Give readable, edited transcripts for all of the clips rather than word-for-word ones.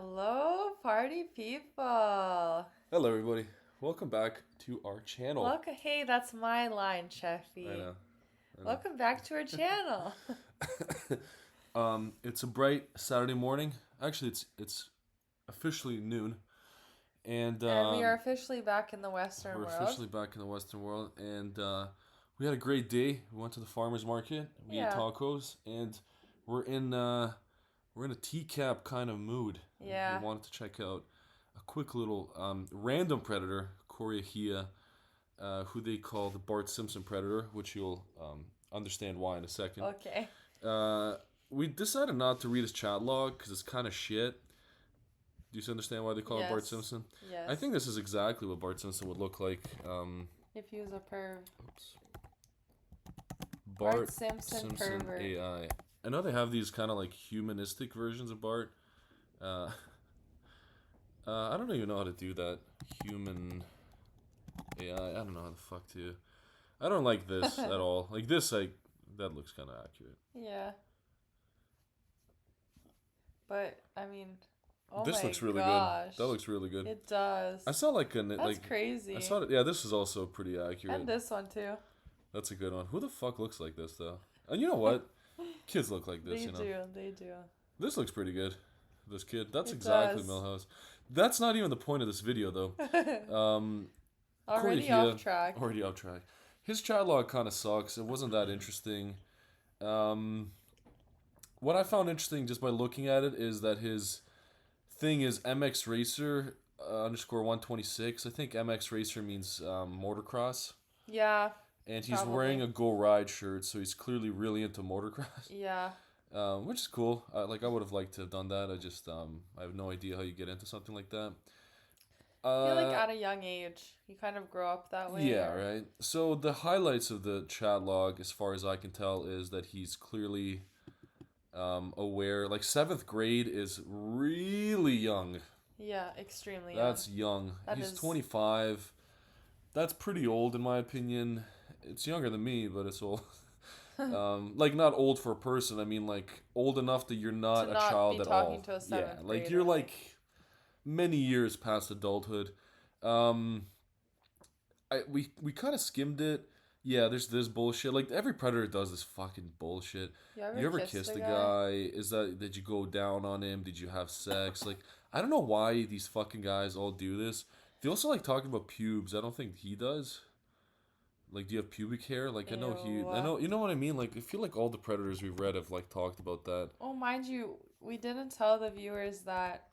Hello, party people. Hello, everybody. Welcome back to our channel. Welcome. Hey, that's my line, I Cheffy. know. Welcome back to our channel. It's a bright Saturday morning. Actually, it's officially noon, and And we are officially back in the Western we're world. officially back in the Western world. And we had a great day. We went to the farmers market. We ate Yeah. tacos, and we're in we're in a TCAP kind of mood. We Yeah. wanted to check out a quick little random predator, Corey Ahia, who they call the Bart Simpson predator, which you'll understand why in a second. Okay. Uh, we decided not to read his chat log because it's kind of shit. Do you understand why they call it Bart Yes. Simpson? Yes. I think this is exactly what Bart Simpson would look like. If he was a perv. Oops. Bart Simpson pervert. AI. I know they have these kind of like humanistic versions of Bart. Uh, I don't even know how to do that. Human AI. I don't know how the fuck to. I don't like this at all. Like this, that looks kind of accurate. Yeah. But, I mean, oh This my looks really gosh. good. That looks really good. It does. I saw like That's like crazy. I saw it. Yeah, this is also pretty accurate. And this one, too. That's a good one. Who the fuck looks like this though? And you know what? Kids look like this. They You know. do. They do. This looks pretty good. This kid. That's It exactly does. Millhouse. That's not even the point of this video though. Already Corey off Ahia- track. Already off track. His chat log kind of sucks. It wasn't that interesting. What I found interesting just by looking at it is that his thing is MX Racer underscore 126. I think MX Racer means motocross. Yeah. And he's Probably. wearing a Go Ride shirt, so he's clearly really into motocross. Yeah. Which is cool. I would have liked to have done that. I have no idea how you get into something like that. I feel like at a young age, you kind of grow up that way. Yeah, right. So the highlights of the chat log, as far as I can tell, is that he's clearly aware. Like seventh grade is really young. Yeah, extremely That's young. That He's is- 25. That's pretty old in my opinion. It's younger than me, but it's old. Like not old for a person. I mean like old enough that you're not To a not child be at talking all. to a Yeah, seventh like grader, you're like- like many years past adulthood. We kind of skimmed it. Yeah, there's this bullshit. Like every predator does this fucking bullshit. You You ever kissed a guy? Did you go down on him? Did you have sex? Like I don't know why these fucking guys all do this. They also like talking about pubes. I don't think he does. Like, do you have pubic hair? Like, I know you know what I mean? Like, I feel like all the predators we've read have, like, talked about that. Oh, mind you, we didn't tell the viewers that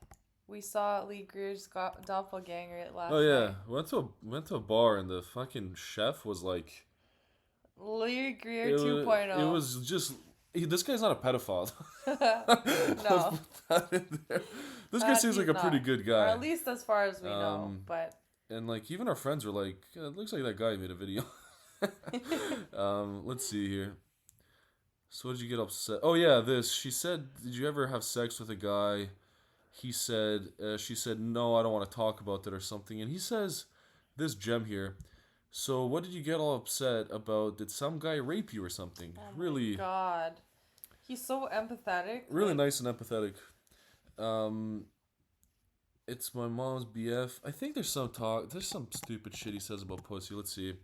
we saw Lee Greer's doppelganger last Oh, yeah. night. Went to a bar, and the fucking chef was like... Lee Greer It 2.0. it was just... this guy's not a pedophile. No. Let's put that in there. This guy seems He's like a pretty not. good Or guy. at least as far as we know. But And, like, even our friends were like, yeah, it looks like that guy made a video. Let's see here. So what did you get upset? Oh yeah, this. She said, "Did you ever have sex with a guy?" She said, "No, I don't want to talk about that or something." And he says, "This gem here. So what did you get all upset about? Did some guy rape you or something?" oh Really, my God. He's so empathetic. really like, nice and empathetic. It's my mom's BF. I think there's some talk. There's some stupid shit he says about pussy. Let's see.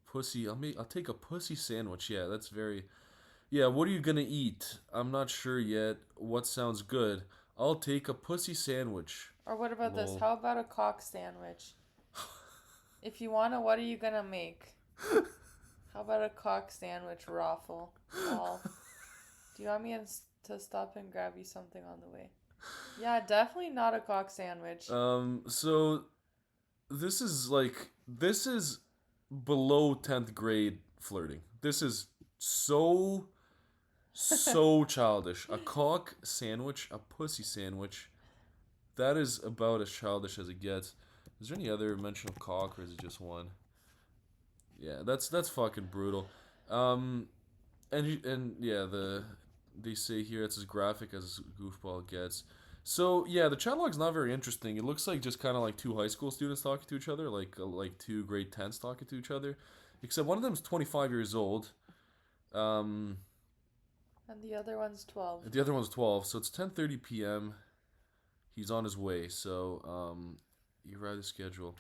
Pussy. I'll take a pussy sandwich. Yeah, that's very. Yeah, what are you gonna eat? I'm not sure yet. What sounds good? I'll take a pussy sandwich. Or what about this? Lol. How about a cock sandwich? If you wanna, what are you gonna make? How about a cock sandwich raffle? Lol. Do you want me to stop and grab you something on the way? Yeah, definitely not a cock sandwich. So this is below 10th grade flirting. This is so childish. A cock sandwich, a pussy sandwich. That is about as childish as it gets. Is there any other mention of cock, or is it just one? Yeah, that's fucking brutal. And yeah, they say here it's as graphic as goofball gets. So yeah, the chat log's not very interesting. It looks like just kind of like two high school students talking to each other, like two grade 10s talking to each other, except one of them's 25 years old. And the other one's 12. The other one's 12, so it's 10:30 p.m. He's on his way, so you ride the schedule.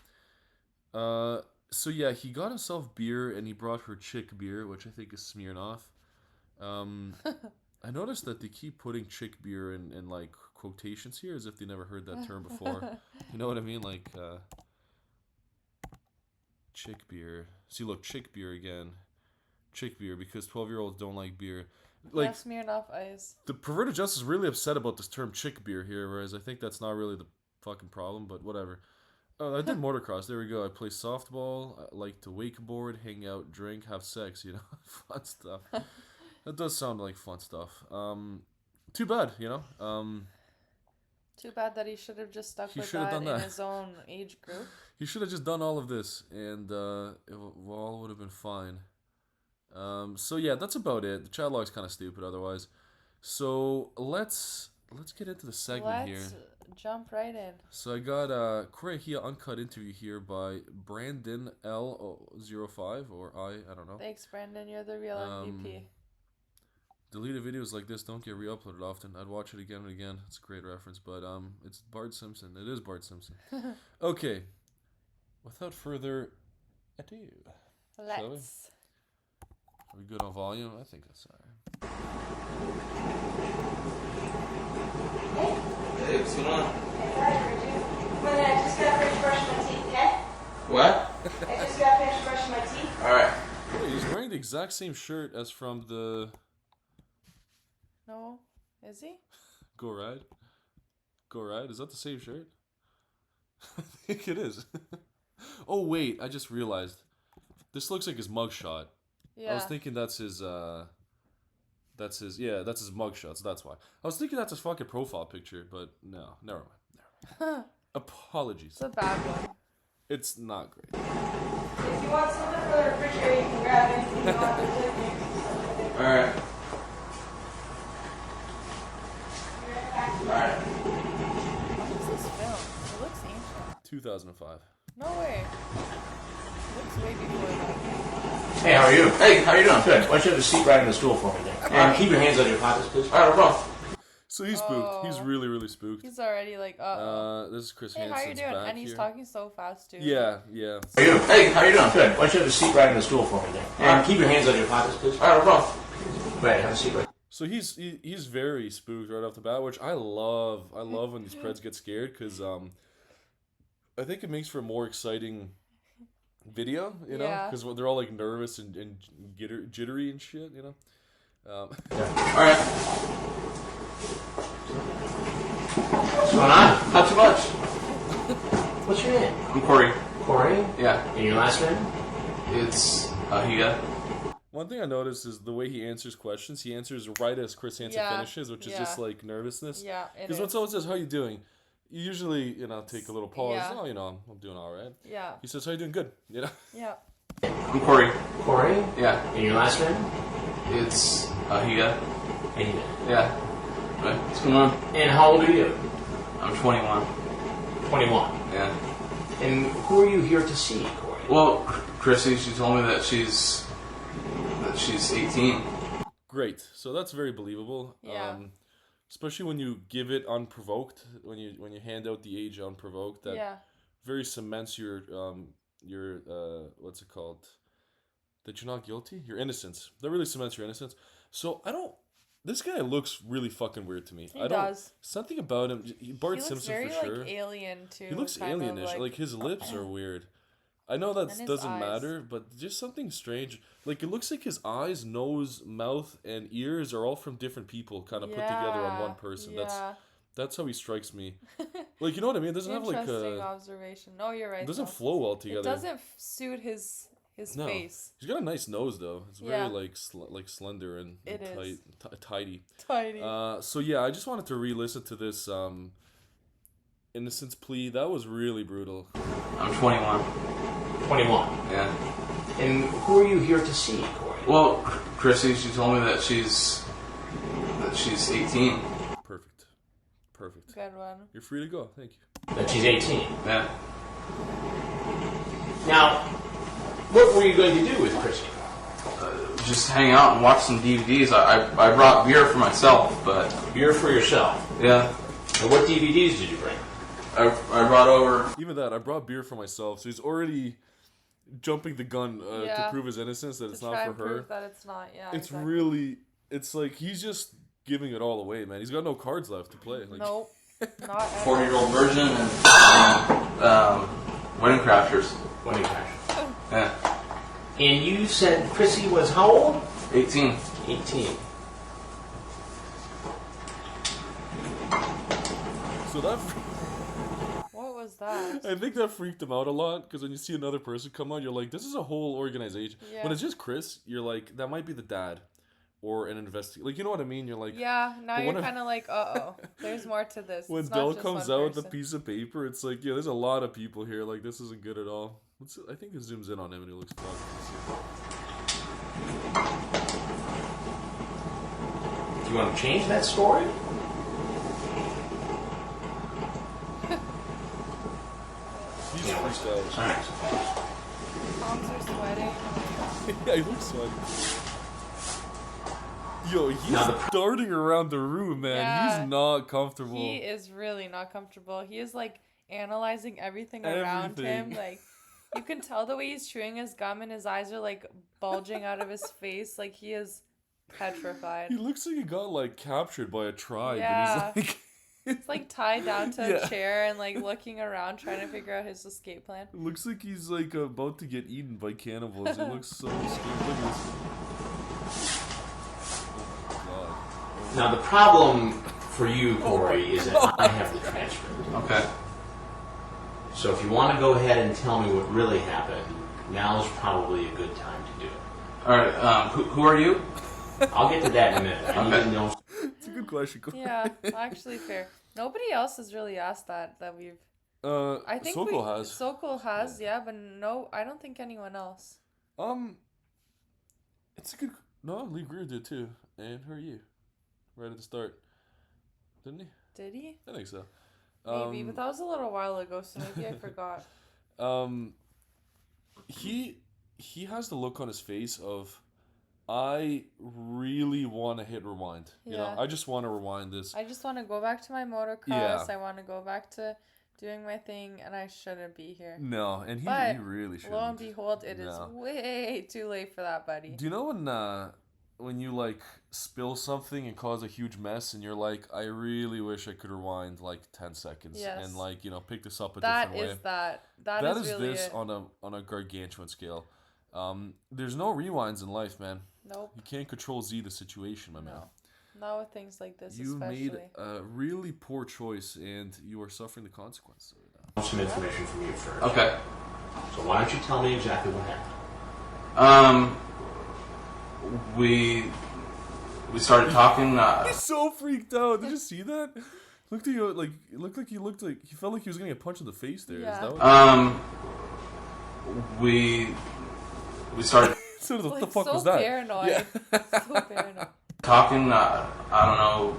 So yeah, he got himself beer, and he brought her chick beer, which I think is Smirnoff. I noticed that they keep putting chick beer in like quotations here, as if they never heard that term before. You know what I mean? Like chick beer. See, look, chick beer again. Chick beer, because 12-year-olds don't like beer. Like, yeah, Smirnoff Ice. The perverted justice is really upset about this term chick beer here, whereas I think that's not really the fucking problem, but whatever. I did motocross. There we go. I play softball. I like to wakeboard, hang out, drink, have sex, you know? Fun stuff. That does sound like fun stuff. Too bad, you know? Too bad that he should have just stuck with that in his own age group. He should have just done all of this, and it all would have been fine. So yeah, that's about it. The chat log's kind of stupid otherwise. So let's get into the segment here. Jump right in. So I got Corey Ahia uncut interview here by Brandon L05 or I don't know. Thanks, Brandon. You're the real MVP. Deleted videos like this don't get re-uploaded often. I'd watch it again and again. It's a great reference, but it's Bart Simpson. It is Bart Simpson. Okay. Without further ado, let's. Are we good on volume? I think that's alright. Hey, what's going on? When I just got finished brushing my teeth, okay? What? I just got finished brushing my teeth. Alright. Wait, he's wearing the exact same shirt as from the... No, is he? Go Ride? Go Ride? Is that the same shirt? I think it is. Oh wait, I just realized. This looks like his mugshot. Yeah. I was thinking that's his that's his mugshot, so that's why. I was thinking that's his fucking profile picture, but no, never mind. Apologies. It's a bad one. It's not great. If you want something for the refrigerator, you can grab anything you want. Alright. Alright. What is this film? It looks ancient. 2005. No way. It looks way before that. Hey, how are you? Hey, how you doing? Good. Why don't you have a seat right in the stool for me there? And keep your hands on your pockets, please. Alright, no problem. So he's spooked. He's really, really spooked. He's already like, This is Chris hey, Hansen's how you doing? back And he's here. talking so fast too. Yeah, yeah. How are you? Hey, how you doing? Good. Why don't you have a seat right in the stool for me there? And keep your hands on your pockets, please. Alright, no problem. Right, have a seat right. So he's very spooked right off the bat, which I love. I love when these Preds get scared because I think it makes for a more exciting video, you know, because they're all like nervous and jittery and shit, you know. Alright. What's going on? Not too much. What's your name? I'm Corey. Corey? Yeah. And your last name? It's Ahia. One thing I noticed is the way he answers questions. He answers right as Chris Hansen finishes, which is just like nervousness. Yeah, because when someone says, "How you doing?" you usually, take a little pause. Yeah. Oh, I'm doing all right. Yeah. He says, "How you doing?" Good. You know. Yeah. I'm Corey. Corey? Yeah. And your last name? It's Ahia. Ahia. Yeah. Right. What's going on? And how old are you? I'm 21. 21. Yeah. And who are you here to see, Corey? Well, Chrissy, she told me that she's 18. Great. So that's very believable. Yeah. Especially when you give it unprovoked, when you hand out the age unprovoked, that very cements your what's it called? That you're not guilty, your innocence. That really cements your innocence. So this guy looks really fucking weird to me. He does. Something about him. Bart Simpson very, for sure. Like, alien too. He looks alienish. Like his lips are weird. I know that doesn't matter, but just something strange. Like it looks like his eyes, nose, mouth, and ears are all from different people, kind of put together on one person. Yeah. That's how he strikes me. Like, you know what I mean? It doesn't have like interesting observation. No, you're right. It doesn't flow well together. It doesn't suit his face. He's got a nice nose though. It's very like slender and tidy. Tidy. So yeah, I just wanted to re-listen to this innocence plea. That was really brutal. I'm 21. 21. Yeah. And who are you here to see, Corey? Well, Chrissy, she told me that she's 18. Perfect. Good one. You're free to go. Thank you. That she's 18. Yeah. Now, what were you going to do with Chrissy? just hang out and watch some DVDs. I brought beer for myself, but Beer for yourself. yeah, And what DVDs did you bring? I brought over. Even that, I brought beer for myself, so he's already jumping the gun to Yeah. prove his innocence, that it's to not try for and her. prove that it's not. Yeah. It's exactly. really, it's like he's just giving it all away, man. He's got no cards left to play. Like, Nope. Not at 40-year-old virgin and wedding crashers. Wedding crash. Yeah, And you said Chrissy was how old? 18. 18. so that, What was that? I think that freaked him out a lot, because when you see another person come out, you're like, this is a whole organization. Yeah. When it's just Chris, you're like, that might be the dad, or an investigator. Like, you know what I mean? You're like, Yeah. Now But you're when I- kind of like, there's more to this. when It's not Dell just comes one out with the person. piece of paper, it's like, yeah, there's a lot of people here. Like, this isn't good at all. I think it zooms in on him and he looks fucked. Do you want to change that story? He's Yeah. freaked out. Alright. Palms are sweating. Yeah, he looks sweaty. Yo, he's Now darting around the room, man. Yeah. He's not comfortable. He is really not comfortable. He is like analyzing everything around him. Everything. Like you can tell the way he's chewing his gum and his eyes are like bulging out of his face. Like he is petrified. He looks like he got like captured by a tribe, Yeah. and he's like, It's like tied down to Yeah. a chair and like looking around trying to figure out his escape plan. it looks like he's like about to get eaten by cannibals. He looks so scared. Look at this. Oh god. Now the problem for you, Corey, is that I have the transcript. Okay. So if you want to go ahead and tell me what really happened, now is probably a good time to do it. All right. Who are you? I'll get to that in a minute. I need to know. It's a good question. Corey. Yeah, actually fair. Nobody else has really asked that we've. I think Sokol has. Sokol has, yeah, but no, I don't think anyone else. It's a good. No, Lee Greer did too, and who are you? Right at the start, didn't he? Did he? I think so. Maybe, but that was a little while ago, so maybe I forgot. He has the look on his face of, I really want to hit rewind. You know, Yeah. I just want to rewind this. I just want to go back to my motocross. Yeah. I want to go back to doing my thing, and I shouldn't be here. No, and he But really should. Lo and behold, it is No. way too late for that, buddy. Do you know when you like spill something and cause a huge mess, and you're like, I really wish I could rewind like 10 seconds Yes. and like pick this up a That different way. is that. That That is is really this it. on a gargantuan scale. There's no rewinds in life, man. Nope. You can't control Z the situation, my man. No. Not with things like this, You especially. made a really poor choice, and you are suffering the consequences of it now. I want some information from you first. Okay. So why don't you tell me exactly what happened? We started talking. He's so freaked out. Did you see that? Looked at you like it looked like he felt like he was gonna get punched in the face there. Is Yeah. that what? We started So what Like, the fuck so was that? paranoid. Yeah. So paranoid. talking. I don't know,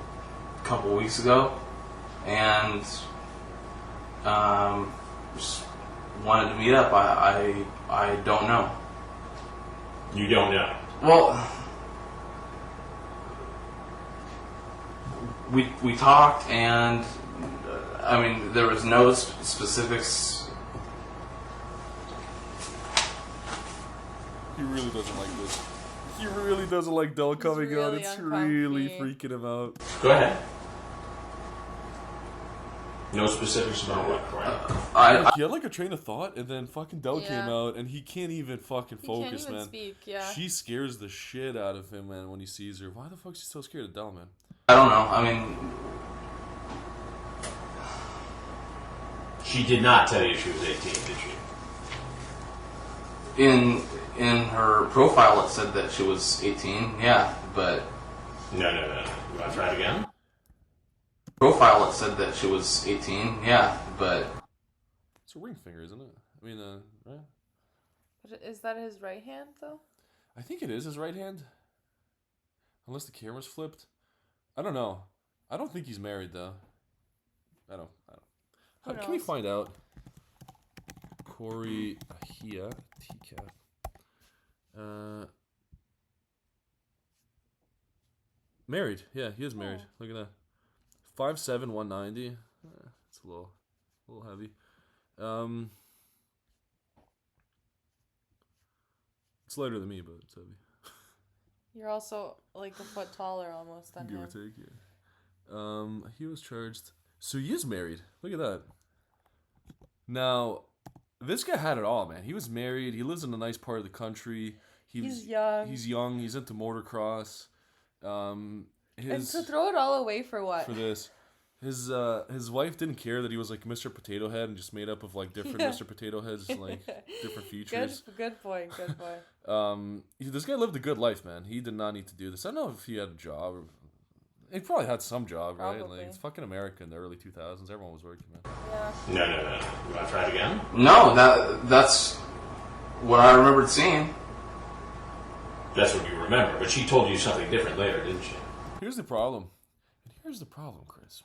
a couple weeks ago, and just wanted to meet up. I don't know. You don't know. Well, we talked, and I mean, there was no specifics. He really doesn't like this. He really doesn't like Del coming out. really It's really uncomfy. freaking him out. Go ahead. No specifics about what, correct? He had like a train of thought, and then fucking Del Yeah. came out, and he can't even fucking He focus, can't even man. speak, yeah. She scares the shit out of him, man, when he sees her. Why the fuck is he so scared of Del, man? I don't know. I mean, She did not tell you she was 18, did she? in her profile it said that she was 18. Yeah, but No. You want to try it again? profile it said that she was 18. Yeah, but It's a ring finger, isn't it? I mean, right? But is that his right hand, though? I think it is his right hand. Unless the camera's flipped. I don't know. I don't think he's married, though. I don't. Who Can we knows? find out? Corey Ahia, TCAP. Married. Yeah, he is married. Look at that. 5'7", 190. It's a little heavy. It's lighter than me, but it's heavy. You're also like a foot taller almost than Give him. or take, yeah. He was charged. So he is married. Look at that. Now, this guy had it all, man. He was married. He lives in a nice part of the country. He's young. He's young. He's into motocross. And to throw it all away for what? For this. His wife didn't care that he was like Mr. Potato Head and just made up of like different Mr. Potato Heads, like different features. Good point. Good point. This guy lived a good life, man. He did not need to do this. I don't know if he had a job. He probably had some job, right? Probably. Like it's fucking America in the early 2000s. Everyone was working, man. Yeah. No. You want to try it again? No, that's what I remembered seeing. That's what you remember, but she told you something different later, didn't she? Here's the problem. And here's the problem, Chris.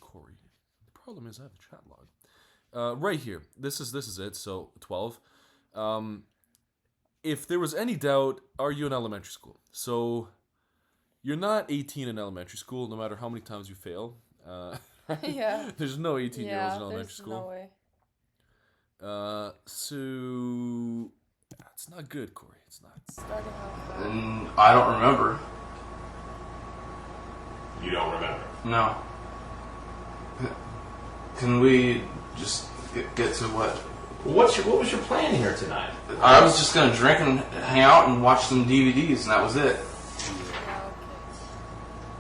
Corey. The problem is I have a chat log. Right here. This is it. So 12. If there was any doubt, are you in elementary school? So you're not 18 in elementary school, no matter how many times you fail. Right? Yeah. There's no 18-year-olds in elementary there's school. no way. So it's not good, Corey. It's not. Starting off bad. And I don't remember. You don't remember. No. Can we just get to what? What was your plan here tonight? I was just gonna drink and hang out and watch some DVDs, and that was it. Yeah, okay.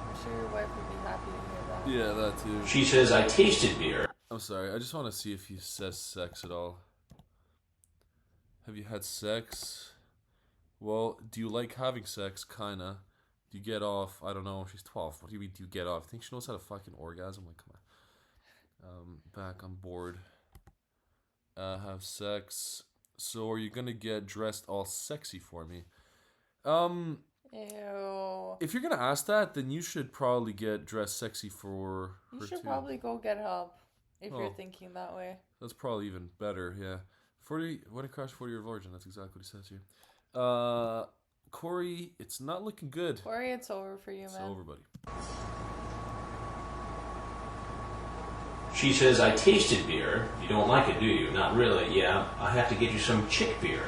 I'm sure your wife would be happy to hear that. Yeah, that too. She says, I tasted beer. I'm sorry. I just want to see if he says sex at all. Have you had sex? Well, do you like having sex? Kinda. Do you get off? I don't know. She's 12. What do you mean, do you get off? I think she knows how to fucking orgasm. Like, come on. Back on board. Have sex. So are you gonna get dressed all sexy for me? Ew. If you're gonna ask that, then you should probably get dressed sexy for her You should too. probably go get help if you're Oh. thinking that way. That's probably even better, yeah. 40 when it crashed 40-year virgin, that's exactly what he says here. Corey, it's not looking good. Corey, it's over for you, It's man. over, buddy. She says, I tasted beer. You don't like it, do you? Not really. Yeah, I have to get you some chick beer.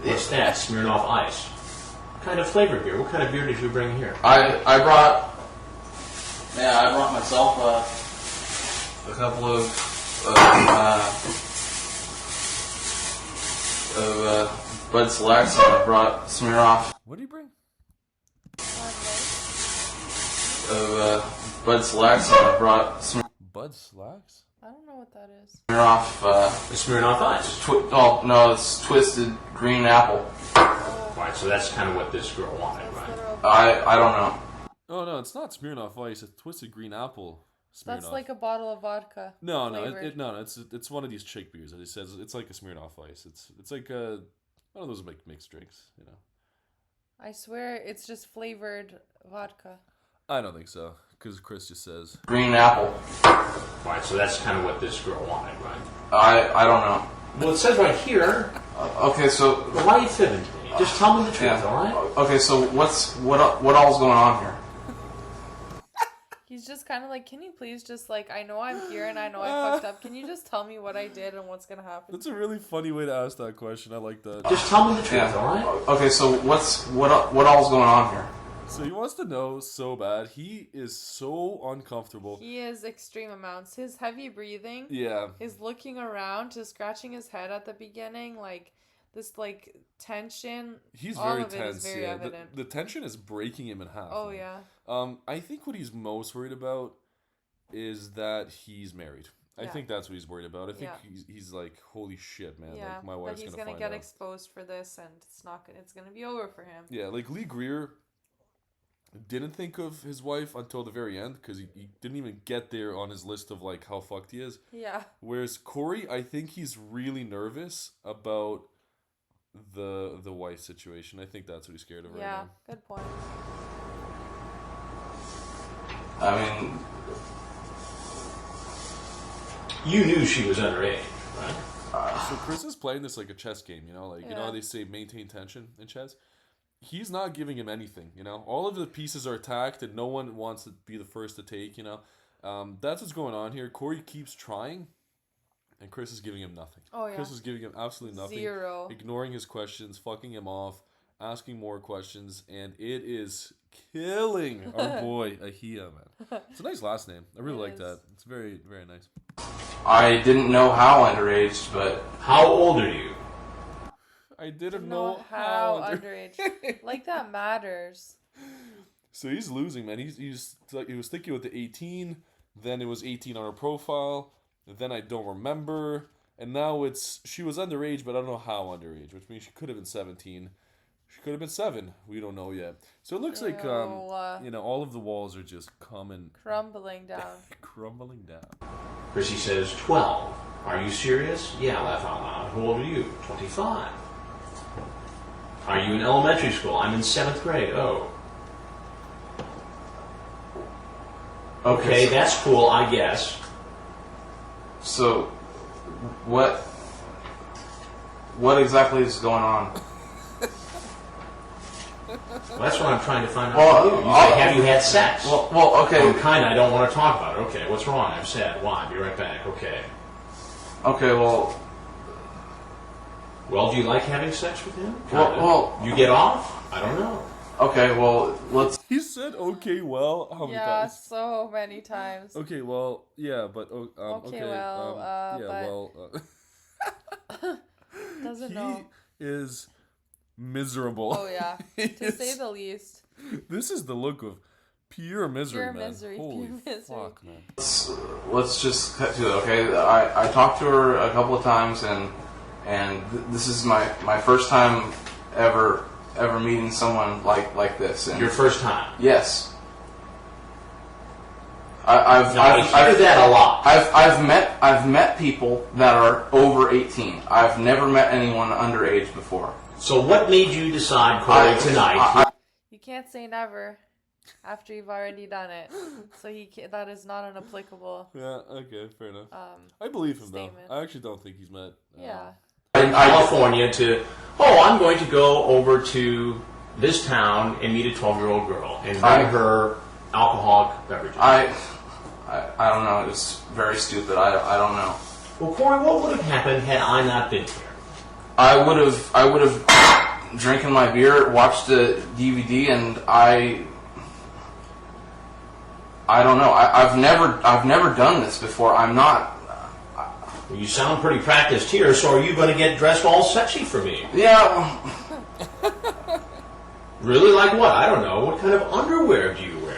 What's that? Smirnoff Ice. What kind of flavored beer? What kind of beer did you bring here? I brought myself a couple of Bud Selects, and I brought Smirnoff What did he bring? Bud Selects, and I brought Bud Slacks? I don't know what that is. Smirnoff. The Smirnoff Ice. It's Twisted Green Apple. Right, so that's kind of what this girl wanted, right? I don't know. Oh no, it's not Smirnoff Ice. It's Twisted Green Apple. Smirnoff. That's like a bottle of vodka. no, flavored. it's one of these chick beers. It says it's like a Smirnoff Ice. It's like one of those mixed drinks, you know. I swear it's just flavored vodka. I don't think so, because Chris just says. Green Apple. Right, so that's kind of what this girl wanted, right? I don't know. Well, it says right here. Okay, so Well, why are you fibbing to me? Just tell me the truth, yeah. all right? Okay, so what all's going on here? He's just kind of like, can you please just like, I know I'm here and I know I fucked up. Can you just tell me what I did and what's gonna happen? That's a really funny way to ask that question. I like that. Just tell me the truth, Yeah. all right? Okay, so what all's going on here? So he wants to know so bad. He is so uncomfortable. He is extreme amounts. His heavy breathing, Yeah. his looking around, to scratching his head at the beginning, like this like tension. He's all very of it tense. is very Yeah, evident. the tension is breaking him in half. Oh man. yeah. I think what he's most worried about is that he's married. I Yeah. think that's what he's worried about. I think Yeah. he's like, holy shit, man! Yeah, Like my that wife's he's gonna gonna find get out. exposed for this, and it's gonna be over for him. Yeah, like Lee Greer didn't think of his wife until the very end because he didn't even get there on his list of like how fucked he is. Yeah. Whereas Corey, I think he's really nervous about the wife situation. I think that's what he's scared of right Yeah. now. Good point. I mean, You knew she was underage, right? So Chris is playing this like a chess game, you know, like you know how Yeah. they say maintain tension in chess. he's not giving him anything, you know? All of the pieces are attacked and no one wants to be the first to take, you know? That's what's going on here. Corey keeps trying, and Chris is giving him nothing. Oh, yeah. Chris is giving him absolutely nothing. Zero. Ignoring his questions, fucking him off, asking more questions, and it is killing our boy Ahia, man. It's a nice last name. I really like that. It's very, very nice. I didn't know how underage, but How old are you? I didn't Know know how underage. Like that matters. So he's losing, man. He was thinking with the 18, then it was 18 on her profile, then I don't remember, and now it's she was underage, but I don't know how underage, which means she could have been 17. She could have been 7. We don't know yet. So it looks like you know, all of the walls are just coming Crumbling down. crumbling down. Chrissy says 12. Are you serious? Yeah, laugh out loud. How old are you? 25. Are you in elementary school? I'm in 7th grade. Oh. Okay, so- that's cool, I guess. So, what exactly is going on? Well, that's what I'm trying to find out Well, from you. You say, have you had sex? Well, okay. I don't want to talk about it. Okay, what's wrong? I'm sad. Why? Be right back. Okay. Okay, well, Well, do you like having sex with him? Well, you get off? I don't know. okay, well, let's. He said, "Okay, well, how many Yeah, times?" so many times. Okay, well, yeah, but Okay, well, yeah, but- well, Doesn't he know. is miserable. Oh, yeah. He To say is- the least. This is the look of pure misery, Pure man. misery, Holy pure misery. fuck, man. Let's just cut to it, okay? I talked to her a couple of times, and this is my first time ever meeting someone like this. And Your first time. yes, I hear that a lot. I've met people that are over 18. I've never met anyone underage before. So what made you decide, Corey, tonight? You can't say never after you've already done it. So that is not an applicable. Yeah, okay, fair enough. I believe him, statement. though. I actually don't think he's met. Yeah. In California I'm going to go over to this town and meet a 12-year-old girl and bring her alcoholic beverages. I don't know. It was very stupid. I don't know. Well, Corey, what would have happened had I not been here? I would have drinking my beer, watched the DVD, and I don't know. I've never done this before. I'm not. Well, you sound pretty practiced here, so are you going to get dressed all sexy for me? Yeah. Really? Like what? I don't know. What kind of underwear do you wear?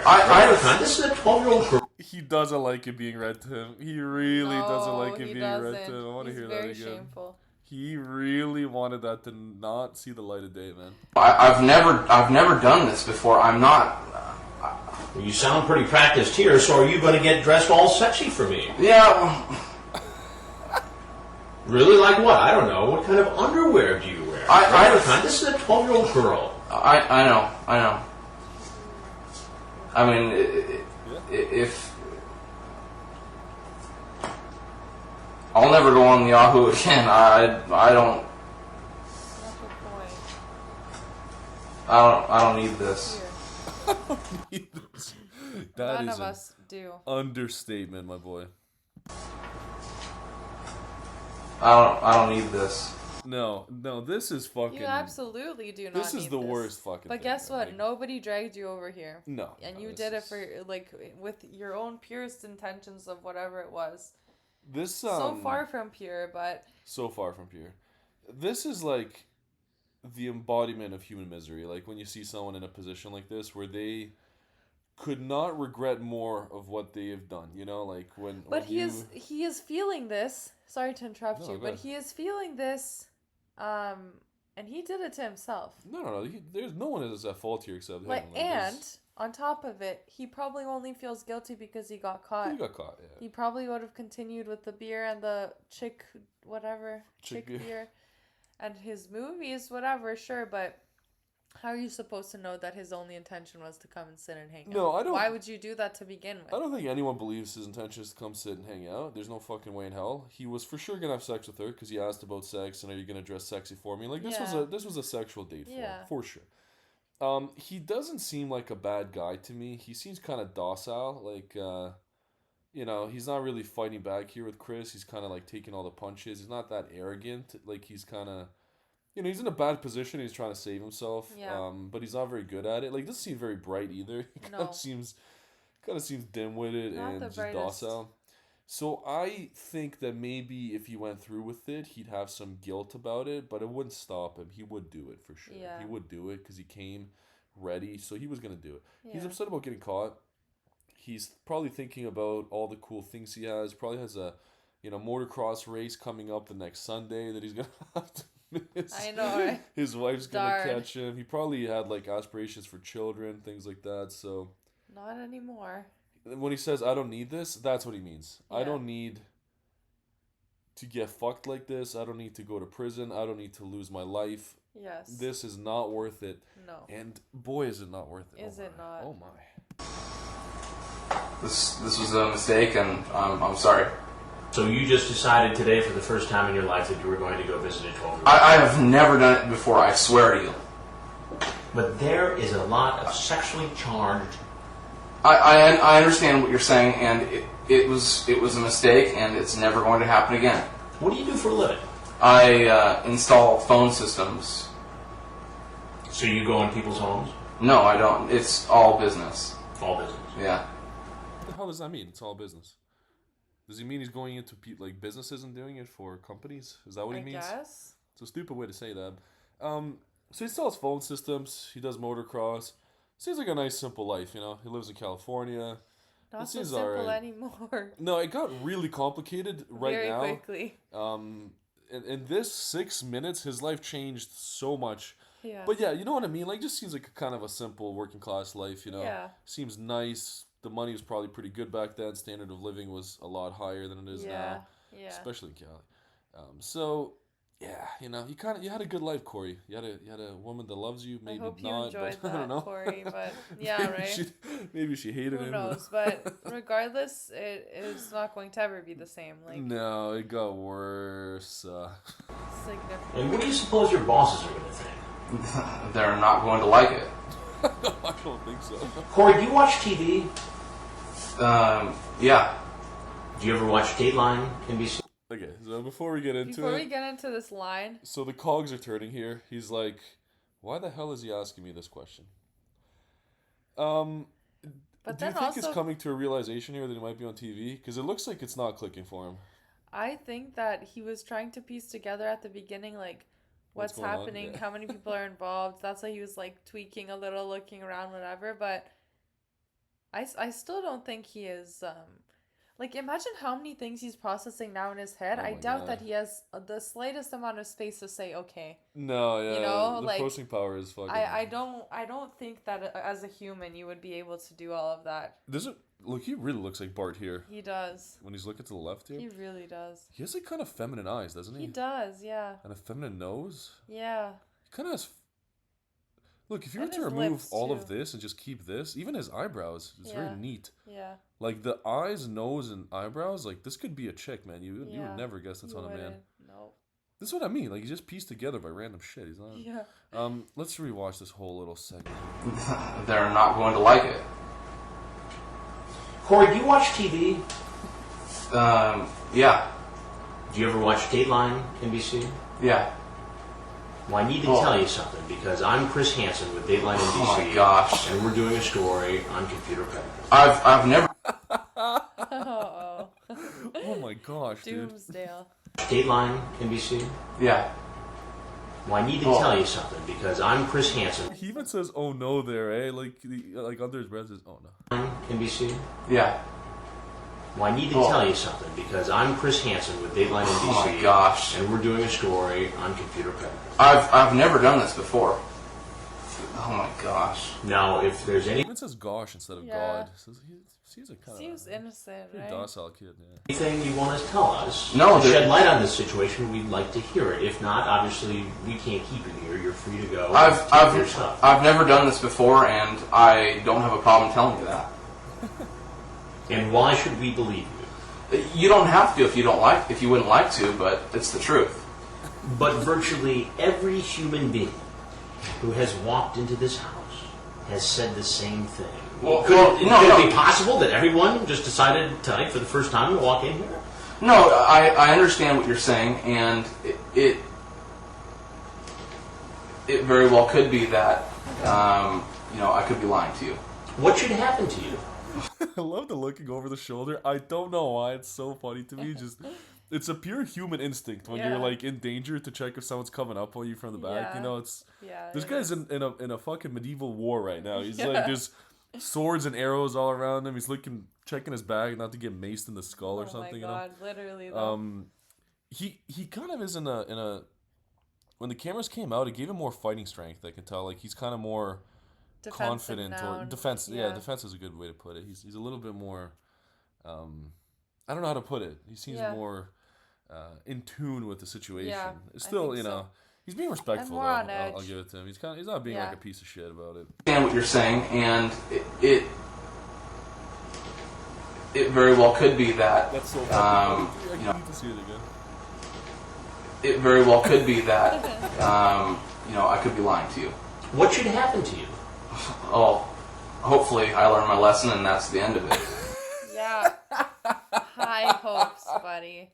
This is a 12-year-old girl. He doesn't like it being read to him. He really doesn't like it he being doesn't. read to him. I want to hear that Very again. shameful. He really wanted that to not see the light of day, man. I've never done this before. I'm not. Well, you sound pretty practiced here, so are you going to get dressed all sexy for me? Yeah. Really? Like what? I don't know. What kind of underwear do you wear? This is a 12-year-old girl. I know. I mean, if I'll never go on the Yahoo again. I don't. That's the point. I don't need this. Here. That None is of an us do. understatement, my boy. I don't need this. No, this is fucking. You absolutely do not This is need the this. worst fucking. But thing, guess man. what? Like, Nobody dragged you over here. No. And no, you this did it is- for, like, with your own purest intentions of whatever it was. This So far from pure, but so far from pure. This is like the embodiment of human misery. Like when you see someone in a position like this where they could not regret more of what they have done. You know, like when. But when he is feeling this. Sorry to interrupt No, you, go but ahead. he is feeling this, and he did it to himself. No. There's no one is at fault here except him. Like, Like, and this- on top of it, he probably only feels guilty because he got caught. he got caught. Yeah. He probably would have continued with the beer and the chick Chick beer, and his movies, whatever. Sure, but how are you supposed to know that his only intention was to come and sit and hang out? No, I don't- Why would you do that to begin with? I don't think anyone believes his intention is to come sit and hang out. There's no fucking way in hell. He was for sure gonna have sex with her because he asked about sex and are you gonna dress sexy for me? Like this Yeah. was a sexual date for him, Yeah. for sure. He doesn't seem like a bad guy to me. He seems kind of docile. Like, he's not really fighting back here with Chris. He's kind of like taking all the punches. He's not that arrogant. Like, he's kind of, he's in a bad position. He's trying to save himself. Yeah. But he's not very good at it. Like, doesn't seem very bright either. He kind No. of seems dim-witted Not and the just brightest. docile. So I think that maybe if he went through with it, he'd have some guilt about it, but it wouldn't stop him. He would do it for sure. Yeah. He would do it because he came ready, so he was going to do it. He's Yeah. upset about getting caught. He's probably thinking about all the cool things he has. Probably has a, motocross race coming up the next Sunday that he's going to have to miss. I know, right? His wife's going Darn. to catch him. He probably had, like, aspirations for children, things like that, so... Not anymore. When he says, I don't need this, that's what he means. I Yeah. don't need to get fucked like this. I don't need to go to prison. I don't need to lose my life. Yes. This is not worth it. No. And boy, is it not worth it. Is it not? Oh my. This was a mistake, and I'm sorry. So you just decided today for the first time in your life that you were going to go visit a 12-year-old. I have never done it before, I swear to you. But there is a lot of sexually charged... I understand what you're saying, and it was a mistake, and it's never going to happen again. What do you do for a living? I install phone systems. So you go in people's homes? No, I don't. It's all business. All business. Yeah. What the hell does that mean? It's all business. Does he mean he's going into like businesses and doing it for companies? Is that what he means? I guess. It's a stupid way to say that. So he installs phone systems. He does motocross. Seems like a nice, simple life, He lives in California. Not It so seems simple alright. anymore. No, it got really complicated right Very now. quickly. In this 6 minutes, his life changed so much. Yeah. But yeah, you know what I mean? Like, just seems like a kind of a simple working class life, Yeah. Seems nice. The money was probably pretty good back then. Standard of living was a lot higher than it is now, Yeah. especially in Cali. So, yeah, you had a good life, Corey. You had a woman that loves you. Maybe I hope you not. enjoyed but, I don't that, know. Corey. But yeah, right. Maybe she hated Who him. knows? But regardless, it is not going to ever be the same. Like No, it got worse. significant. And what do you suppose your bosses are going to think? They're not going to like it. I don't think so. Corey, do you watch TV? Yeah. Do you ever watch Dateline, NBC? Okay, so before we get into Before it, we get into this line, so the cogs are turning here. He's like, why the hell is he asking me this question? but Do you then think he's also, coming to a realization here that he might be on TV? Because it looks like it's not clicking for him. I think that he was trying to piece together at the beginning, like, what's going on? happening, Yeah. how many people are involved. That's why he was, like, tweaking a little, looking around, whatever. But I still don't think he is, like, imagine how many things he's processing now in his head. Oh I my doubt God. that he has the slightest amount of space to say, okay. No, yeah, know, the like, processing power is fucking. I don't think that as a human you would be able to do all of that. Look, he really looks like Bart here He does. when he's looking to the left here. He really does. He has like kind of feminine eyes, doesn't he? He does, yeah. And a feminine nose. Yeah. He kind of has. Look, if you were And to his remove lips, all of too. this and just keep this, even his eyebrows, it's very Yeah. neat. Yeah. Like the eyes, nose, and eyebrows, like this could be a chick, man. You Yeah. would never guess that's You on a man. wouldn't. No. This is what I mean. Like he's just pieced together by random shit. He's not. Yeah. Let's rewatch this whole little segment. They're not going to like it. Corey, do you watch TV? Yeah. Do you ever watch Dateline, NBC? Yeah. Well, I need to tell you something because I'm Chris Hansen with Dateline NBC. Oh my gosh. And we're doing a story on computer predators. I've never. Oh. Oh my gosh, dude. Doomsdale. Dateline NBC? Yeah. Well, I need to tell you something because I'm Chris Hansen. He even says, "Oh no," there, eh? Like under his breath says, "Oh no." NBC? Yeah. Well, I need to tell you something because I'm Chris Hansen with Dateline NBC. Oh my gosh. And we're doing a story on computer predators. I've never done this before. Oh my gosh. Now, if there's He any even says "gosh" instead of Yeah. God. So he seems like kind Seems of innocent, pretty right? docile kid. Yeah. anything you want to tell us No, to there- shed light on this situation, we'd like to hear it. If not, obviously, we can't keep you here. You're free to go. Take your stuff. I've never done this before, and I don't have a problem telling you that. And why should we believe you? You don't have to if you wouldn't like to, but it's the truth. But virtually every human being who has walked into this house has said the same thing. Well, Could no. it be possible that everyone just decided tonight for the first time to walk in here? No, I understand what you're saying, and it very well could be that, I could be lying to you. What should happen to you? I love the looking over the shoulder. I don't know why it's so funny to me. Just it's a pure human instinct when you're like in danger to check if someone's coming up on you from the back. Yeah. It's Yeah. this guy's in a fucking medieval war right now. He's like there's swords and arrows all around him. He's checking his bag not to get maced in the skull or something. Oh my God, literally. Though. He kind of is in a when the cameras came out, it gave him more fighting strength. I can tell. Like he's kind of more confident now. or defense. Yeah, defense is a good way to put it. He's a little bit more. I don't know how to put it. He seems more in tune with the situation. Yeah, Still, so. he's being respectful. more on edge. I'll give it to him. He's not being like a piece of shit about it. I understand what you're saying, and it very well could be that. That's so funny. I need to see it again. It very well could be that. I could be lying to you. What should happen to you? Oh, hopefully I learned my lesson, and that's the end of it. Yeah. High hopes, buddy.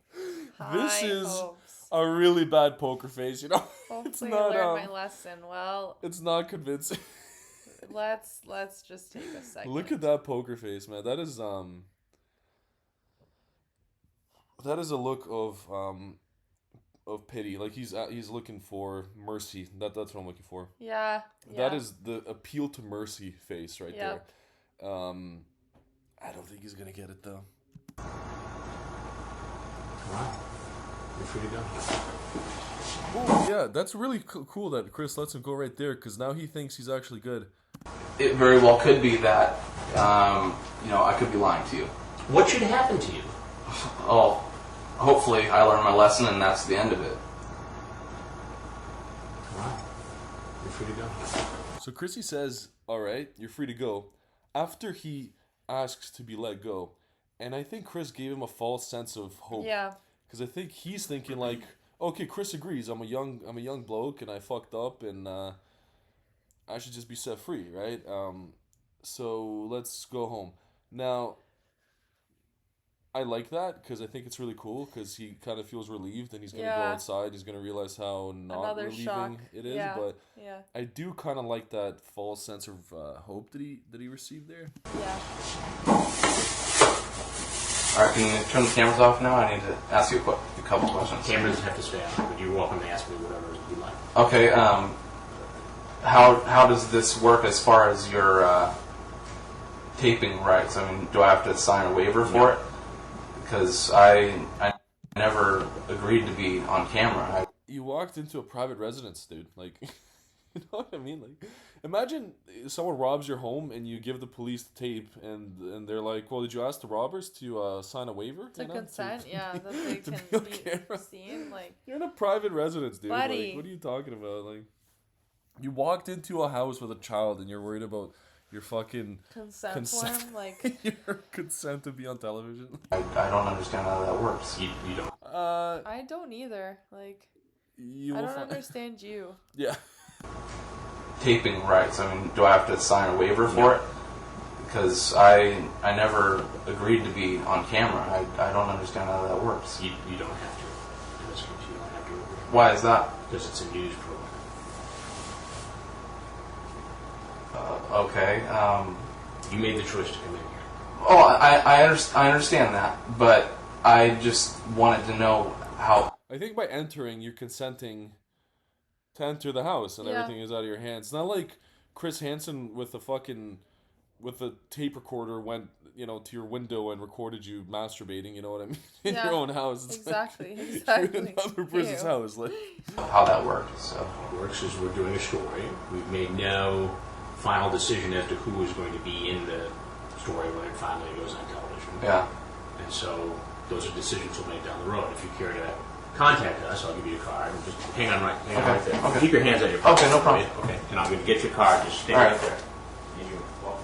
This is hopes. a really bad poker face, Hopefully It's not, I learned my lesson. Well, it's not convincing. let's just take a second. Look at that poker face, man. That is a look of pity. Like he's looking for mercy. That's what I'm looking for. Yeah. That is the appeal to mercy face right Yep. there. I don't think he's gonna get it though. Alright. You're free to go. Oh yeah, that's really cool that Chris lets him go right there because now he thinks he's actually good. It very well could be that. I could be lying to you. What should happen to you? Oh, hopefully I learned my lesson, and that's the end of it. Alright. You're free to go. So Chrissy says, "All right, you're free to go," after he asks to be let go, and I think Chris gave him a false sense of hope. Yeah. Because I think he's thinking like, okay, Chris agrees. I'm a young bloke, and I fucked up, and I should just be set free, right? So let's go home. Now, I like that because I think it's really cool because he kind of feels relieved, and he's gonna go outside. He's gonna realize how not Another relieving shock. it is. Yeah. But Yeah. I do kind of like that false sense of hope that he received there. Yeah. All right, can you turn the cameras off now? I need to ask you a couple questions. Cameras have to stay on, but you're welcome to ask me whatever you like. Okay. How does this work as far as your taping rights? I mean, do I have to sign a waiver for it? Because I never agreed to be on camera. You walked into a private residence, dude. Like, you know what I mean? Like, imagine someone robs your home and you give the police the tape, and they're like, "Well, did you ask the robbers to sign a waiver?" To consent, yeah, that they to can be on be camera. seen. Like, You're in a private residence, dude. Buddy. Like, what are you talking about? Like, you walked into a house with a child and you're worried about your fucking consent form, like your consent to be on television. I don't understand how that works. You don't. I don't either. Like, You I will don't find- understand you. Yeah. Taping rights. I mean, do I have to sign a waiver for it? Because I never agreed to be on camera. I don't understand how that works. You don't have to. In this case, you don't have to. Why is that? Because it's a news program. Okay. You made the choice to come in here. Oh, I understand that, but I just wanted to know how. I think by entering, you're consenting to enter the house, and Yeah. everything is out of your hands. It's not like Chris Hansen with a tape recorder went, to your window and recorded you masturbating. You know what I mean? In Yeah. your own house. It's Exactly, like, exactly. You're in another person's Ew. house. Like, How that worked. So How it works is we're doing a story. We've made no final decision as to who is going to be in the story when it finally goes on television. yeah. And so those are decisions we'll make down the road. If you care to contact us, I'll give you a card. Just hang on right there. Okay. Keep your hands on your pockets. Okay, no problem. Okay. And I'm going to get your card. Just stay All right. right there. And you're welcome.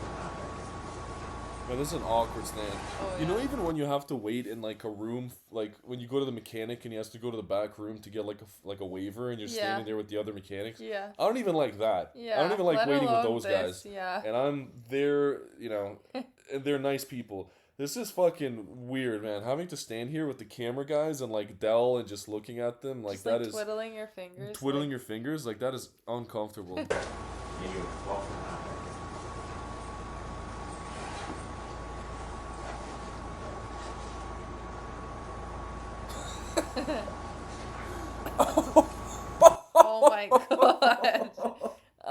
Man, this is an awkward stand. Oh, You know, yeah. even when you have to wait in like a room, like when you go to the mechanic and he has to go to the back room to get like a waiver, and you're Yeah. standing there with the other mechanics. Yeah. I don't even like that. Yeah. I don't even like let waiting with alone those this, guys. Yeah. And I'm there, you know, and they're nice people. This is fucking weird, man. Having to stand here with the camera guys and like Dell and just looking at them like Just that like is twiddling your fingers. twiddling like, your fingers, like that is uncomfortable. Yeah, you're welcome. Oh my god.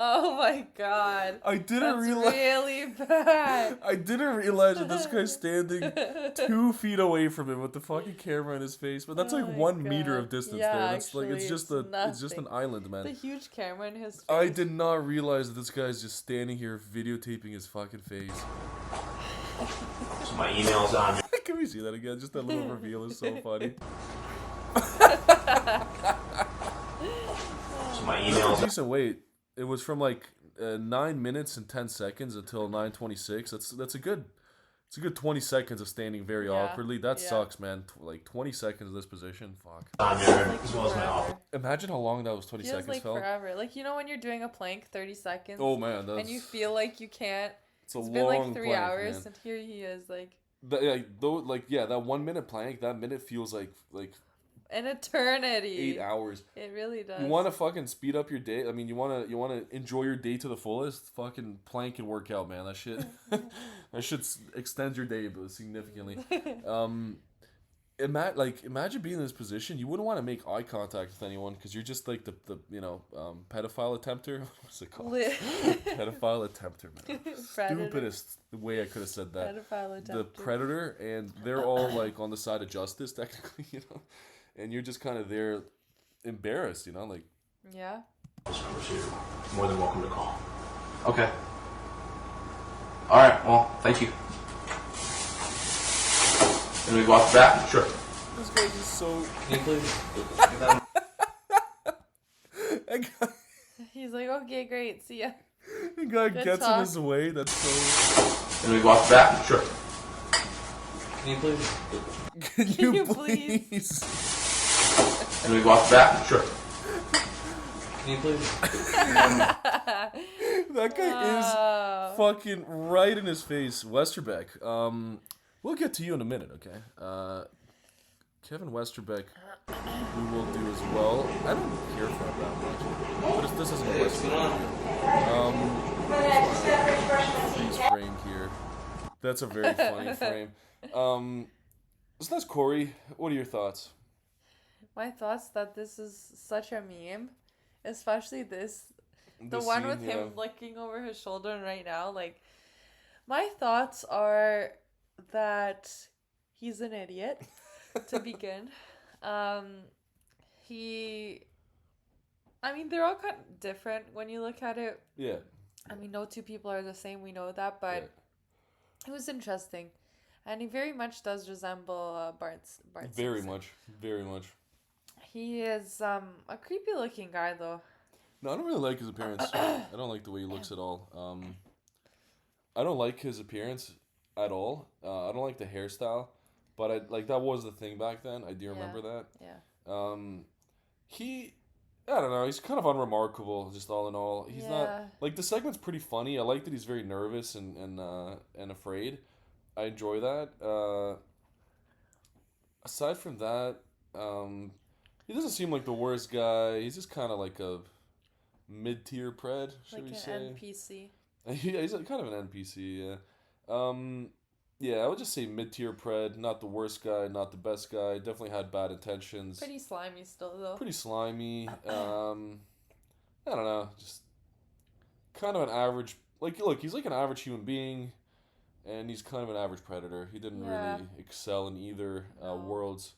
Oh my god. I didn't That's realize. really bad. I didn't realize that this guy's standing 2 feet away from him with the fucking camera in his face. But that's Oh like my 1 meter God. of distance Yeah, there. That's like actually, it's just an nothing. island, The man. huge camera in his face. I did not realize that this guy's just standing here videotaping his fucking face. So my email's on. Can we see that again? Just that little reveal is so funny. So my email's Decent wait. It was from like 9 minutes and 10 seconds until 9:26. That's a good. It's a good 20 seconds of standing very Yeah, awkwardly. That yeah. sucks, man. Like 20 seconds of this position. Fuck. on there, Like as well as my forever. office. Imagine how long that was. 20 Feels seconds like felt. forever. Like, you know when you're doing a plank, 30 seconds, Oh man, that's and you feel like you can't. it's a It's long been like 3 plank, hours, man. and here he is, like, That 1 minute plank, that minute feels like an eternity. 8 hours. It really does. You want to fucking speed up your day. I mean, you want to enjoy your day to the fullest. Fucking plank and workout, man. That shit, that should extend your day significantly. Imagine being in this position. You wouldn't want to make eye contact with anyone because you're just like the pedophile attempter. What's it called? Pedophile attempter, man. Predator. Stupidest way I could have said that. Pedophile The attempter. predator, and they're all like on the side of justice technically, and you're just kind of there embarrassed, like Yeah. Numbers here. More than welcome to call. Okay. All right. Well, thank you. Can we go off the bat? Sure. this guy's just so Can you please? that guy, He's like, okay, great, see ya. the guy Good gets in talk. his way. That's so Can we go off the bat? Sure. Can you please? can you you please? please? Can we go off the bat? Sure. Can you please? That guy is Oh. fucking right in his face. Westerbeck. We'll get to you in a minute, okay? Kevin Westerbeck, we will do as well. I don't care for him that much, but this isn't a Westerbeck. Freeze frame here. That's a very funny frame. So that's Corey. What are your thoughts? My thoughts that this is such a meme, especially this, the This one scene, with yeah. him looking over his shoulder right now. Like, my thoughts are that he's an idiot to begin. I mean, they're all kind of different when you look at it. Yeah. I mean, no two people are the same, we know that, but Right. it was interesting. And he very much does resemble Bart Very Simpson. much. Very much. He is a creepy looking guy, though. No, I don't really like his appearance. I don't like the way he looks at all. I don't like his appearance at all. I don't like the hairstyle, but that was the thing back then. I do remember that. Yeah. I don't know. He's kind of unremarkable, just all in all. He's not Yeah. like the segment's pretty funny. I like that he's very nervous and afraid. I enjoy that. Aside from that, he doesn't seem like the worst guy. He's just kind of like a mid-tier pred, should Like we an say? NPC. Yeah, he's kind of an NPC, yeah. Yeah, I would just say mid-tier pred, not the worst guy, not the best guy. Definitely had bad intentions. Pretty slimy still, though. Pretty slimy. I don't know, just kind of an average. Look, he's like an average human being, and he's kind of an average predator. He didn't Yeah. really excel in either No. worlds.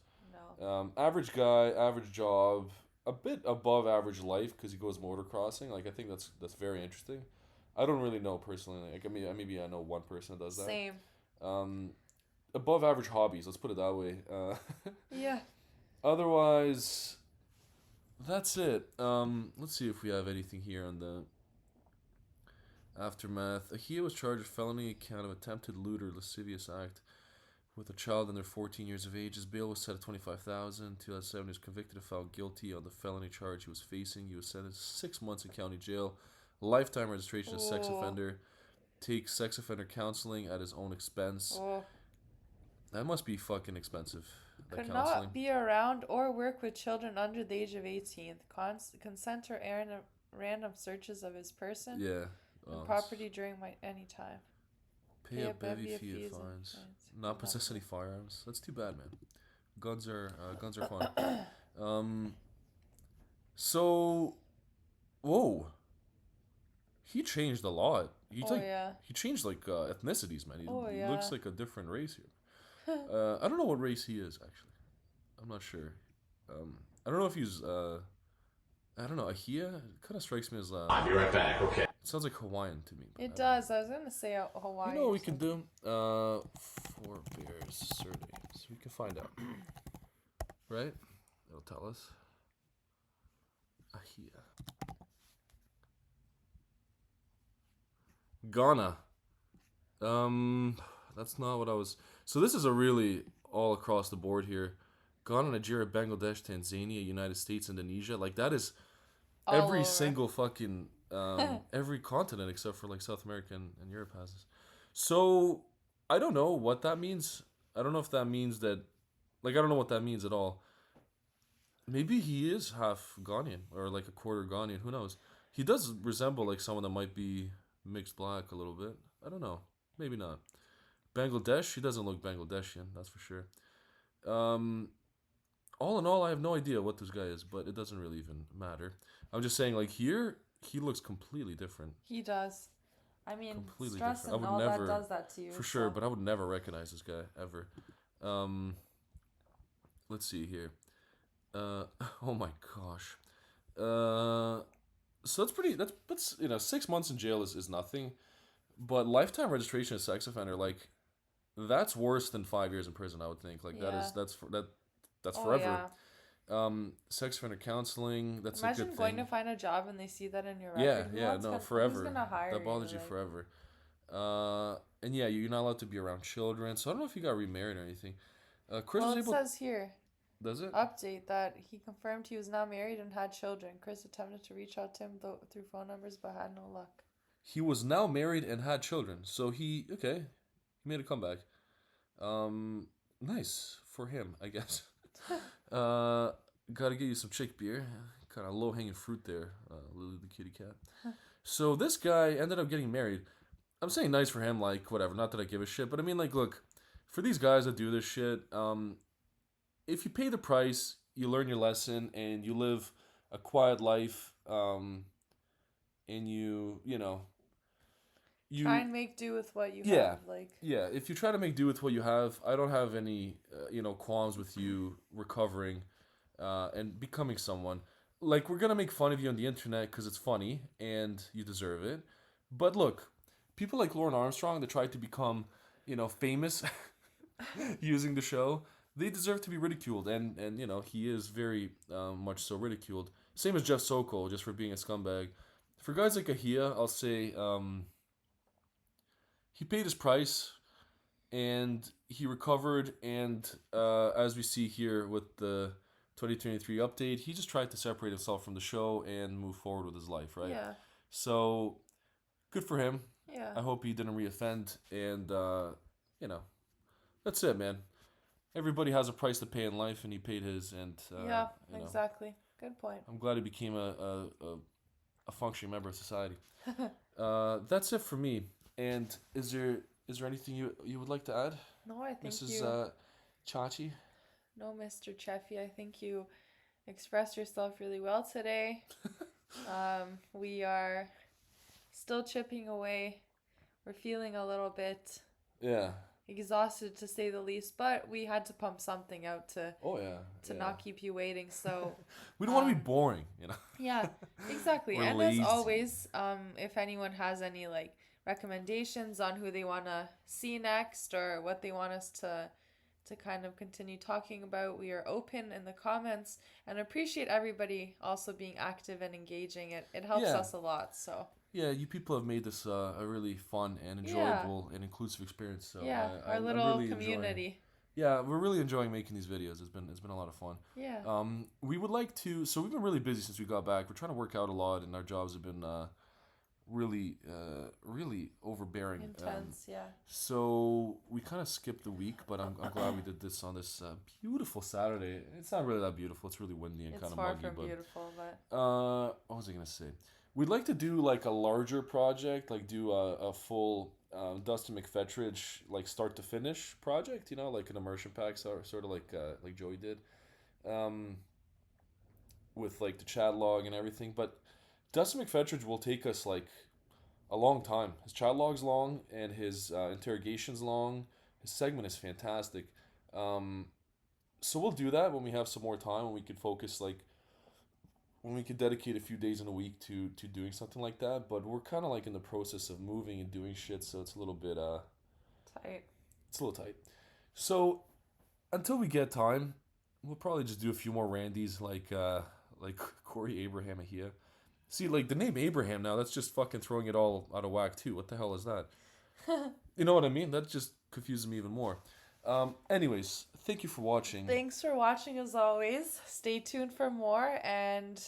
No. Average guy, average job, a bit above average life because he goes motocrossing. Like, I think that's very interesting. I don't really know personally. Like, I mean, maybe I know one person that does that. Same. Above average hobbies. Let's put it that way. Yeah. Otherwise, that's it. Let's see if we have anything here on Aftermath. Ahia was charged with felony count of attempted lewd or lascivious act with a child under 14 years of age. His bail was set at $25,000. 2007, he was convicted and found guilty on the felony charge he was facing. He was sentenced to 6 months in county jail, lifetime registration as sex offender, takes sex offender counseling at his own expense. That must be fucking expensive. That Could counseling. not be around or work with children under the age of 18. Consent or random searches of his person Yeah. and property during any time. Pay a bevy fee of fines. Not possess any firearms. That's too bad, man. Guns are fun. So, whoa. He changed a lot. He changed like ethnicities, man. He looks like a different race here. I don't know what race he is actually. I'm not sure. I don't know if he's I don't know. Ahia kind of strikes me as I'll be right back. Okay. it sounds like Hawaiian to me. It does. I was gonna say Hawaii. You know what we can do? 4 bears surnames. We can find out. Right? It'll tell us. Ahia. Ghana. That's not what I was. So this is a really all across the board here. Ghana, Nigeria, Bangladesh, Tanzania, United States, Indonesia. Like that is All every over. single fucking every continent except for like South America and Europe has this. So I don't know what that means. I don't know if that means that like I don't know what that means at all. Maybe he is half Ghanaian or like a quarter Ghanaian. Who knows? He does resemble like someone that might be mixed black a little bit. I don't know. Maybe not. Bangladesh. He doesn't look Bangladeshian. That's for sure. All in all, I have no idea what this guy is, but it doesn't really even matter. I'm just saying, like here, he looks completely different. He does. I mean, Completely stress different. and I would all never, that does that to you. for sure, so. but I would never recognize this guy ever. Let's see here. Oh my gosh. So that's pretty. That's 6 months in jail is nothing, but lifetime registration as sex offender, like that's worse than 5 years in prison. I would think like that's forever. Yeah. Sex offender counseling. That's Imagine a good going thing. to find a job and they see that in your Yeah, record. forever. Who's gonna hire That bothers you like- forever. And yeah, you're not allowed to be around children. So I don't know if you got remarried or anything. Chris Well, was it able. says here, Does it? update that he confirmed he was now married and had children. Chris attempted to reach out to him through phone numbers but had no luck. He was now married and had children. So he made a comeback. Nice for him, I guess. Gotta get you some chick beer. Kind of low hanging fruit there, Lily the kitty cat. So this guy ended up getting married. I'm saying nice for him, like whatever. Not that I give a shit, but I mean, like, look, for these guys that do this shit, if you pay the price, you learn your lesson, and you live a quiet life, and you Try and make do with what you Yeah. have. Like, yeah, if you try to make do with what you have, I don't have any, qualms with you recovering, and becoming someone. Like, we're gonna make fun of you on the internet because it's funny and you deserve it. But look, people like Lauren Armstrong that tried to become, famous using the show, they deserve to be ridiculed, and he is very much so ridiculed. Same as Jeff Sokol, just for being a scumbag. For guys like Ahia, I'll say he paid his price, and he recovered, and as we see here with the 2023 update, he just tried to separate himself from the show and move forward with his life, right? yeah, So, good for him. yeah. I hope he didn't reoffend, and that's it, man. Everybody has a price to pay in life, and he paid his, and Yeah, exactly. Good point. I'm glad he became a functioning member of society. That's it for me. And is there anything you would like to add, No, I think Mrs. you. Chachi? No, Mr. Cheffy, I think you expressed yourself really well today. We are still chipping away. We're feeling a little bit Yeah. exhausted, to say the least, but we had to pump something out to Oh yeah. not keep you waiting. So We don't want to be boring, yeah, exactly. We're And lazy. as always, if anyone has any like recommendations on who they want to see next or what they want us to kind of continue talking about, we are open in the comments, and appreciate everybody also being active and engaging. It helps Yeah. us a lot. So yeah, you people have made this a really fun and enjoyable and inclusive experience. So Yeah, our I'm little really enjoying. community. Yeah, we're really enjoying making these videos. It's been a lot of fun. Yeah. We would like to. So we've been really busy since we got back. We're trying to work out a lot, and our jobs have been really overbearing. Intense, yeah. So we kind of skipped the week, but I'm glad we did this on this beautiful Saturday. It's not really that beautiful. It's really windy and It's kind of far muggy. from But beautiful, but what was I gonna say? We'd like to do like a larger project, like do a full Dustin McFetridge like start to finish project. You know, like an immersion pack, sort of like Joey did, with like the chat log and everything. But Dustin McFetridge will take us like a long time. His chat log's long and his interrogation's long. His segment is fantastic. So we'll do that when we have some more time, when we could focus like when we could dedicate a few days in a week to doing something like that. But we're kind of like in the process of moving and doing shit, so it's a little bit tight. it's a little tight. So until we get time, we'll probably just do a few more Randys like Corey Ahia. See, like the name Abraham now, that's just fucking throwing it all out of whack too. What the hell is that? You know what I mean? That just confuses me even more. Anyways, thank you for watching. Thanks for watching as always. Stay tuned for more, and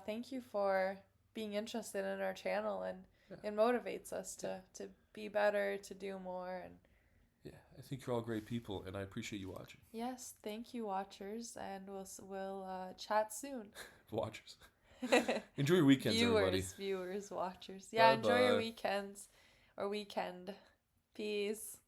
thank you for being interested in our channel, and it motivates us to be better, to do more, and Yeah, I think you're all great people, and I appreciate you watching. yes, thank you, watchers, and we'll chat soon. Watchers. Enjoy your weekends, everybody. Viewers, watchers. Yeah, enjoy your Bye-bye. weekends or weekend. Peace.